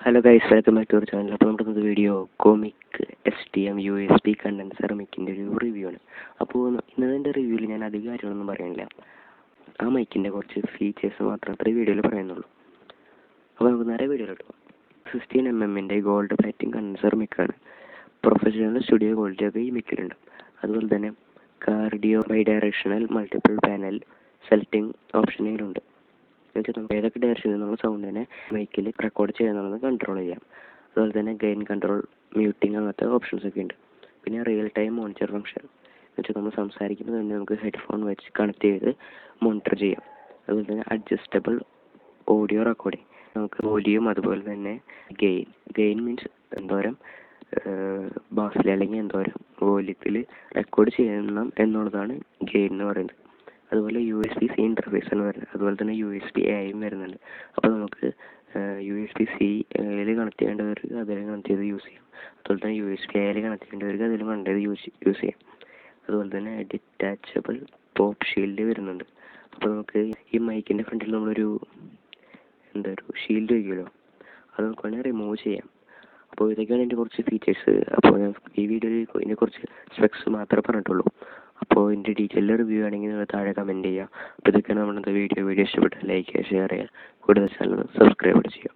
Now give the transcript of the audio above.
Hello guys, welcome back to our channel. അപ്പോൾ നമ്മുടെ video Comica STM USB condenser മൈക്കിൻ്റെ ഒരു റിവ്യൂ ആണ്. അപ്പോൾ ഇന്നത്തെ റിവ്യൂവിൽ ഞാൻ അധികം കാര്യങ്ങളൊന്നും പറയുന്നില്ല. ആ മൈക്കിൻ്റെ കുറച്ച് ഫീച്ചേഴ്സ് മാത്രം അത്ര വീഡിയോയിൽ പറയുന്നുള്ളൂ. അപ്പോൾ നമുക്ക് നേരെ വീഡിയോയിലോട്ട് പോകാം. 16mm ഗോൾഡ് പ്ലാറ്റിനം കണ്ടൻസർ മിക്കാണ്. പ്രൊഫഷണൽ സ്റ്റുഡിയോ ക്വാളിറ്റിയൊക്കെ ഈ മിക്കിലുണ്ട്. അതുപോലെ തന്നെ cardio bi directional multiple panel selecting ഓപ്ഷനുകളുണ്ട്. നമുക്ക് ഏതൊക്കെ ഡയറക്ഷനിൽ നമ്മൾ സൗണ്ടിനെ മൈക്കിൽ റെക്കോർഡ് ചെയ്യാന്നുള്ളത് കൺട്രോൾ ചെയ്യാം. അതുപോലെ തന്നെ ഗെയിൻ കൺട്രോൾ, മ്യൂട്ടിങ് അങ്ങനത്തെ ഓപ്ഷൻസ് ഒക്കെ ഉണ്ട്. പിന്നെ റിയൽ ടൈം മോണിറ്റർ ഫംഗ്ഷൻ എന്ന് വെച്ചാൽ നമ്മൾ സംസാരിക്കുമ്പോൾ തന്നെ നമുക്ക് ഹെഡ്ഫോൺ വെച്ച് കണക്ട് ചെയ്ത് മോണിറ്റർ ചെയ്യാം. അതുപോലെ തന്നെ അഡ്ജസ്റ്റബിൾ ഓഡിയോ റെക്കോർഡിങ്, നമുക്ക് വോല്യൂം അതുപോലെ തന്നെ ഗെയിൻ മീൻസ് എന്തോരം ബാസിൽ അല്ലെങ്കിൽ എന്തോരം വോല്യത്തിൽ റെക്കോർഡ് ചെയ്യണം എന്നുള്ളതാണ് ഗെയിൻ എന്ന് പറയുന്നത്. അതുപോലെ USB-C ഇൻ്റർഫേസ് ആണ് വരുന്നത്. അതുപോലെ തന്നെ USB-Aയും വരുന്നുണ്ട്. അപ്പോൾ നമുക്ക് USB-Cയിൽ കണക്ട് ചെയ്യേണ്ടവർക്ക് അതിൽ കണക്ട് ചെയ്ത് യൂസ് ചെയ്യാം. അതുപോലെ തന്നെ USB-Aയിൽ കണക്ട് ചെയ്യേണ്ടവർക്ക് അതിലും കണക്ട് ചെയ്ത് യൂസ് ചെയ്യാം. അതുപോലെ തന്നെ ഡിറ്റാച്ചബിൾ പോപ്പ് ഷീൽഡ് വരുന്നുണ്ട്. അപ്പോൾ നമുക്ക് ഈ മൈക്കിൻ്റെ ഫ്രണ്ടിൽ നമ്മളൊരു ഷീൽഡ് വയ്ക്കുമല്ലോ, അത് നമുക്ക് വേണമെങ്കിൽ റിമൂവ് ചെയ്യാം. അപ്പോൾ ഇതൊക്കെയാണ് ഇതിൻ്റെ കുറച്ച് ഫീച്ചേഴ്സ്. അപ്പോൾ ഞാൻ ഈ വീഡിയോയിൽ ഇതിൻ്റെ കുറച്ച് സ്പെക്സ് മാത്രമേ പറഞ്ഞിട്ടുള്ളൂ. അപ്പോൾ ഇതിൻ്റെ ഡീറ്റെയിൽ റിവ്യൂ ആണെങ്കിൽ നിങ്ങൾ താഴെ കമൻറ്റ് ചെയ്യുക. അപ്പോൾ ഇതൊക്കെയാണ് നമ്മുടെ വീഡിയോ ഇഷ്ടപ്പെട്ടാൽ ലൈക്ക് ചെയ്യുക, ഷെയർ ചെയ്യുക, കൂടുതൽ ചാനൽ സബ്സ്ക്രൈബ് ചെയ്യുക.